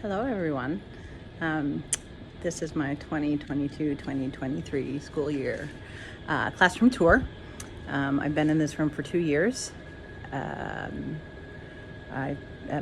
Hello everyone. This is my 2022-2023 school year classroom tour. I've been in this room for 2 years. At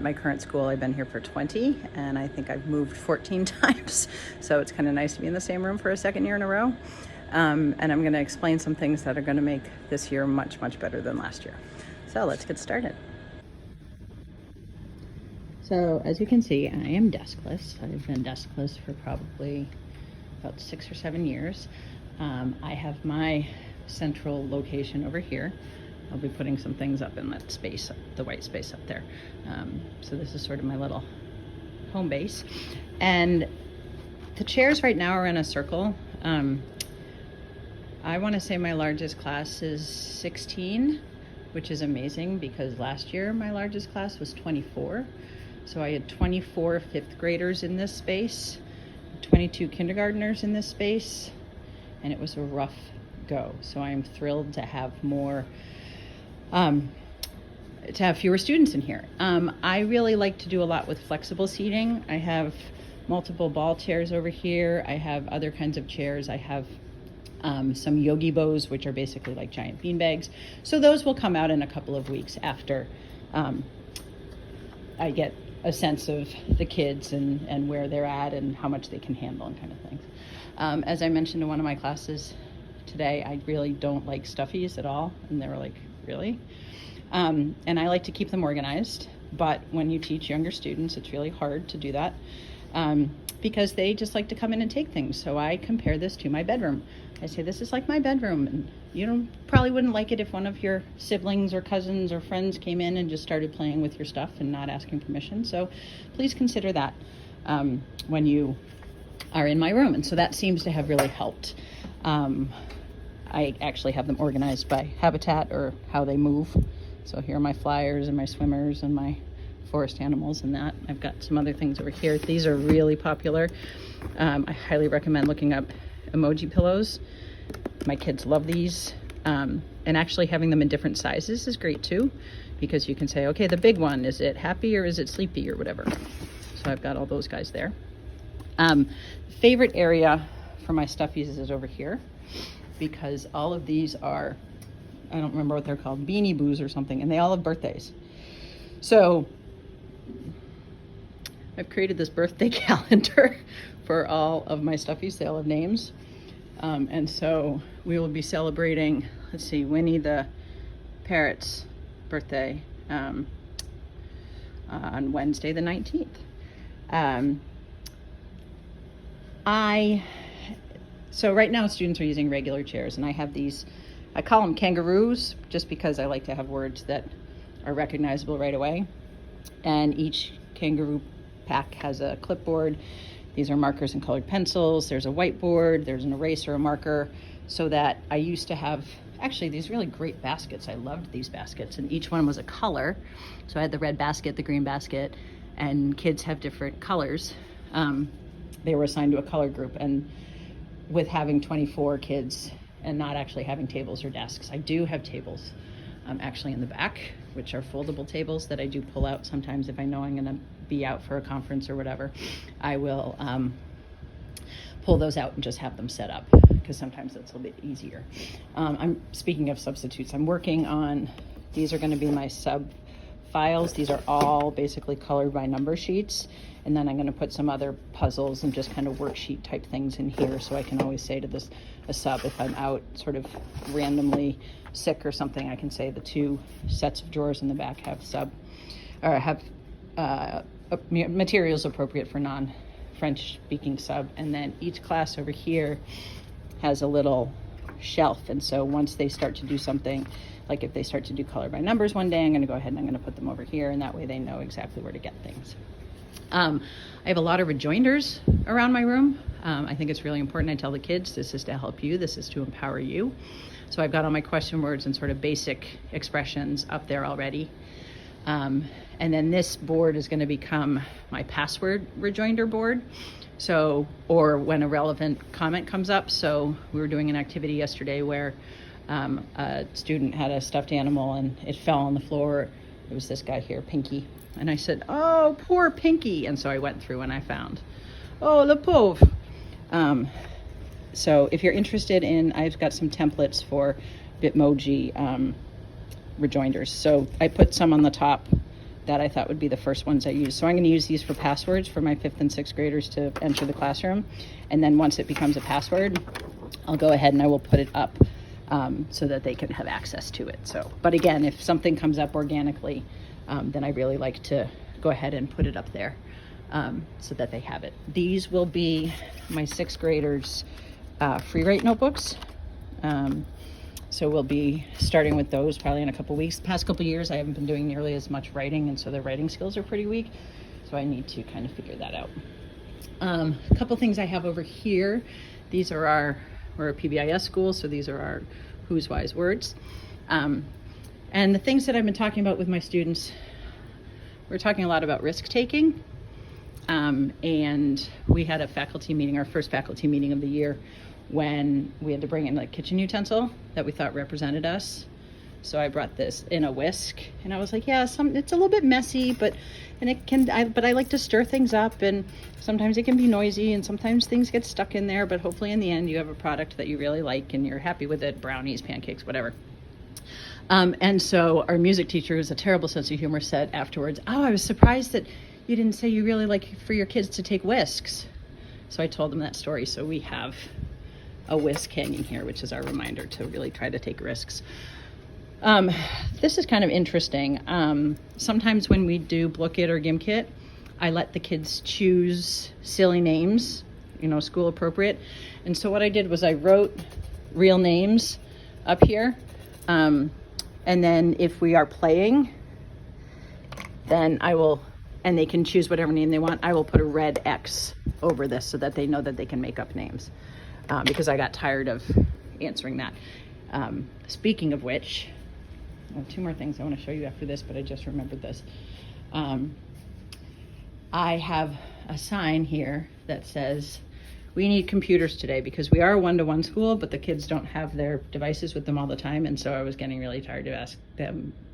my current school, I've been here for 20, and I think I've moved 14 times. So it's kind of nice to be in the same room for a second year in a row. And I'm going to explain some things that are going to make this year much, much better than last year. So let's get started. So as you can see, I am deskless. I've been deskless for probably about 6 or 7 years. I have my central location over here. I'll be putting some things up in that space, the white space up there. So this is sort of my little home base. And the chairs right now are in a circle. I want to say my largest class is 16, which is amazing because last year my largest class was 24. So I had 24 fifth graders in this space, 22 kindergartners in this space, and it was a rough go. So I am thrilled to have fewer students in here. I really like to do a lot with flexible seating. I have multiple ball chairs over here. I have other kinds of chairs. I have some yogi bows, which are basically like giant bean bags. So those will come out in a couple of weeks after I get a sense of the kids and where they're at and how much they can handle and kind of things. As I mentioned in one of my classes today, I really don't like stuffies at all. And they were like, really? And I like to keep them organized. But when you teach younger students, it's really hard to do that because they just like to come in and take things. So I compare this to my bedroom. I say, this is like my bedroom. And you probably wouldn't like it if one of your siblings or cousins or friends came in and just started playing with your stuff and not asking permission. So please consider that when you are in my room. And so that seems to have really helped. I actually have them organized by habitat or how they move. So here are my flyers and my swimmers and my forest animals and that. I've got some other things over here. These are really popular. I highly recommend looking up emoji pillows. My kids love these. And actually having them in different sizes is great too, because you can say, okay, the big one, is it happy or is it sleepy or whatever? So I've got all those guys there. Favorite area for my stuffies is over here, because all of these are, I don't remember what they're called, Beanie Boos or something, and they all have birthdays. So I've created this birthday calendar for all of my stuffies. They all have names. And so we will be celebrating, let's see, Winnie the parrot's birthday on Wednesday the 19th. So right now students are using regular chairs, and I have these, I call them kangaroos just because I like to have words that are recognizable right away. And each kangaroo pack has a clipboard. These are markers and colored pencils. There's a whiteboard, there's an eraser, a marker, so that I used to have actually these really great baskets. I loved these baskets, and each one was a color. So I had the red basket, the green basket, and kids have different colors. They were assigned to a color group, and with having 24 kids and not actually having tables or desks, I do have tables actually in the back, which are foldable tables that I do pull out sometimes if I know I'm gonna be out for a conference or whatever. I will pull those out and just have them set up, because sometimes that's a little bit easier. I'm speaking of substitutes, I'm working on, these are gonna be my sub files. These are all basically colored by number sheets. And then I'm going to put some other puzzles and just kind of worksheet type things in here, so I can always say to a sub, if I'm out sort of randomly sick or something, I can say the 2 sets of drawers in the back have materials appropriate for non-French speaking sub. And then each class over here has a little shelf. And so once they start to do something, like if they start to do color by numbers one day, I'm going to go ahead and I'm going to put them over here, and that way they know exactly where to get things. I have a lot of rejoinders around my room. I think it's really important. I tell the kids, this is to help you, this is to empower you. So I've got all my question words and sort of basic expressions up there already. And then this board is going to become my password rejoinder board. So, or when a relevant comment comes up. So we were doing an activity yesterday where a student had a stuffed animal and it fell on the floor. It was this guy here, Pinky. And I said, oh, poor Pinky. And so I went through and I found, oh, le pauvre. So if you're interested in, I've got some templates for Bitmoji rejoinders. So I put some on the top that I thought would be the first ones I use. So I'm going to use these for passwords for my 5th and 6th graders to enter the classroom. And then once it becomes a password, I'll go ahead and I will put it up so that they can have access to it. So, but again, if something comes up organically, then I really like to go ahead and put it up there so that they have it. These will be my 6th graders' free write notebooks. So we'll be starting with those probably in a couple weeks. The past couple years, I haven't been doing nearly as much writing, and so their writing skills are pretty weak. So I need to kind of figure that out. A couple things I have over here. These are we're a PBIS school, so these are our Who's Wise words. And the things that I've been talking about with my students, we're talking a lot about risk taking. And we had a faculty meeting, our first faculty meeting of the year, when we had to bring in like kitchen utensil that we thought represented us. So I brought this in a whisk, and I was like, yeah, it's a little bit messy, but I like to stir things up, and sometimes it can be noisy, and sometimes things get stuck in there, but hopefully in the end you have a product that you really like and you're happy with it, brownies, pancakes, whatever. And so our music teacher, who's a terrible sense of humor, said afterwards, oh, I was surprised that you didn't say you really like for your kids to take whisks. So I told them that story. So we have a whisk hanging here, which is our reminder to really try to take risks. This is kind of interesting. Sometimes when we do Bookit or Gimkit, I let the kids choose silly names, school appropriate. And so what I did was I wrote real names up here. And then if we are playing, then and they can choose whatever name they want, I will put a red X over this so that they know that they can make up names. Because I got tired of answering that. Speaking of which, I have 2 more things I want to show you after this, but I just remembered this. I have a sign here that says, we need computers today, because we are a 1-to-1 school, but the kids don't have their devices with them all the time. And so I was getting really tired of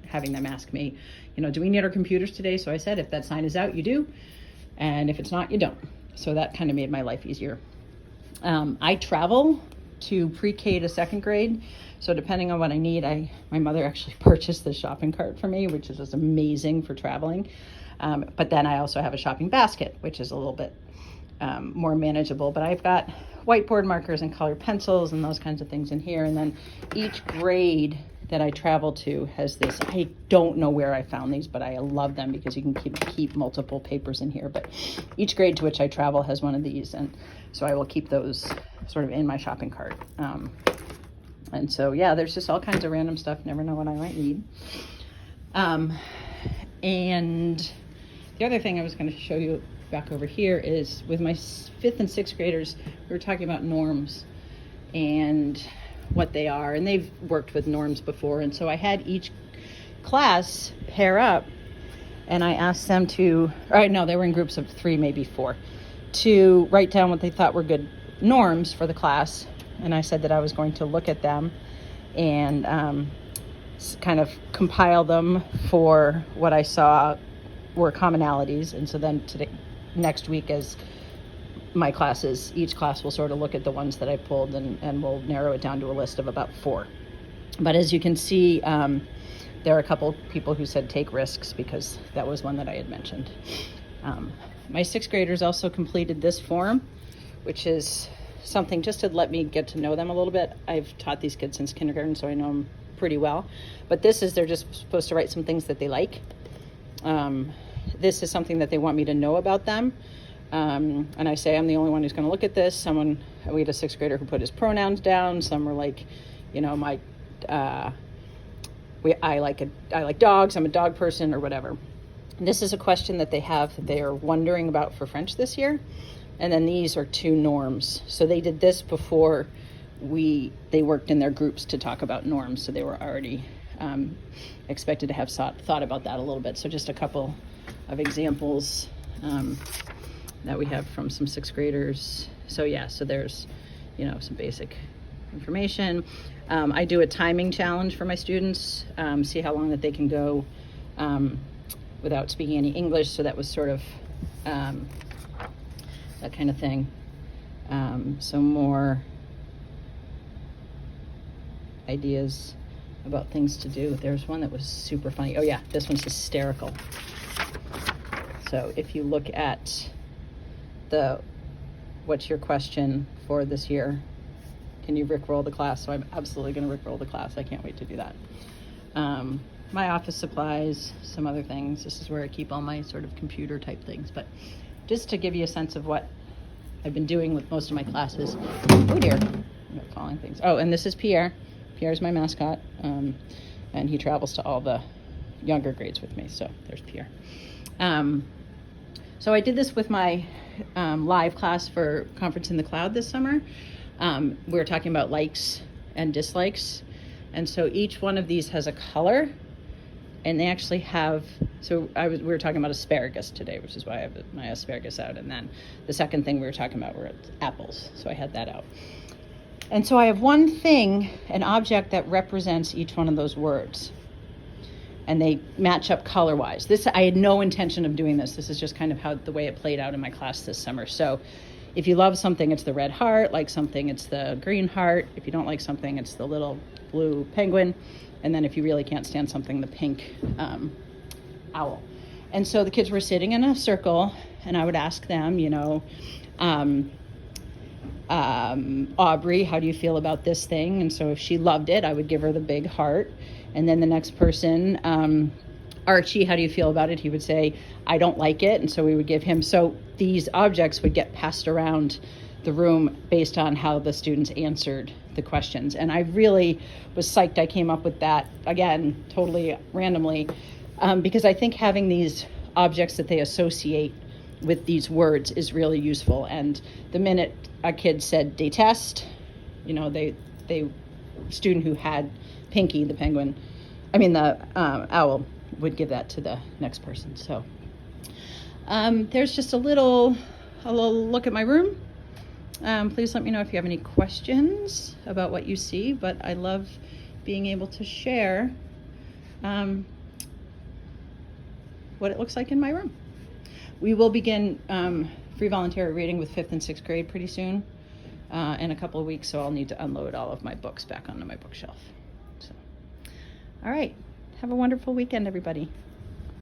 having them ask me, do we need our computers today? So I said, if that sign is out, you do. And if it's not, you don't. So that kind of made my life easier. I travel to pre-K to 2nd grade. So depending on what I need, my mother actually purchased the shopping cart for me, which is just amazing for traveling. But then I also have a shopping basket, which is a little bit more manageable. But I've got whiteboard markers and colored pencils and those kinds of things in here. And then each grade that I travel to has this. I don't know where I found these, but I love them because you can keep multiple papers in here. But each grade to which I travel has one of these, and so I will keep those sort of in my shopping cart. And so, yeah, there's just all kinds of random stuff. Never know what I might need. And the other thing I was going to show you back over here is with my 5th and 6th graders, we were talking about norms and what they are, and they've worked with norms before. And so I had each class pair up, and I asked them to, they were in groups of 3, maybe 4, to write down what they thought were good norms for the class. And I said that I was going to look at them and kind of compile them for what I saw were commonalities. And so then next week, as my classes, each class will sort of look at the ones that I pulled, and we'll narrow it down to a list of about 4. But as you can see, there are a couple people who said take risks, because that was one that I had mentioned. My 6th graders also completed this form, which is something just to let me get to know them a little bit. I've taught these kids since kindergarten, so I know them pretty well. But they're just supposed to write some things that they like. This is something that they want me to know about them. And I say I'm the only one who's going to look at this. We had a 6th grader who put his pronouns down. Some were like, I like dogs. I'm a dog person, or whatever. This is a question that they have that they are wondering about for French this year. And then these are 2 norms. So they did this before they worked in their groups to talk about norms. So they were already expected to have thought about that a little bit. So just a couple of examples that we have from some 6th graders. So there's, some basic information. I do a timing challenge for my students, see how long that they can go without speaking any English, so that was sort of that kind of thing. So more ideas about things to do. There's one that was super funny. Oh yeah, this one's hysterical. So if you look at the what's your question for this year, can you rickroll the class? So I'm absolutely going to rickroll the class. I can't wait to do that. My office supplies, some other things. This is where I keep all my sort of computer type things. But just to give you a sense of what I've been doing with most of my classes. Oh dear, I'm falling things. Oh, and this is Pierre. Pierre's my mascot, and he travels to all the younger grades with me. So there's Pierre. So I did this with my live class for Conference in the Cloud this summer. We were talking about likes and dislikes. And so each one of these has a color, and they actually have, so we were talking about asparagus today, which is why I have my asparagus out. And then the second thing we were talking about were apples. So I had that out. And so I have one thing, an object that represents each one of those words. And they match up color-wise. This, I had no intention of doing this. This is just kind of how the way it played out in my class this summer. So if you love something, it's the red heart. Like something, it's the green heart. If you don't like something, it's the little blue penguin. And then if you really can't stand something, the pink owl. And so the kids were sitting in a circle, and I would ask them, you know, Aubrey, how do you feel about this thing? And so if she loved it, I would give her the big heart. And then the next person, Archie, how do you feel about it? He would say, I don't like it. And so we would give him, so these objects would get passed around the room based on how the students answered the questions. And I really was psyched I came up with that, again, totally randomly, because I think having these objects that they associate with these words is really useful. And the minute a kid said detest, you know, they student who had Pinky, the penguin, the owl, would give that to the next person. So there's just a little look at my room. Please let me know if you have any questions about what you see, but I love being able to share what it looks like in my room. We will begin free voluntary reading with 5th and 6th grade pretty soon, in a couple of weeks, so I'll need to unload all of my books back onto my bookshelf. So, all right, have a wonderful weekend, everybody.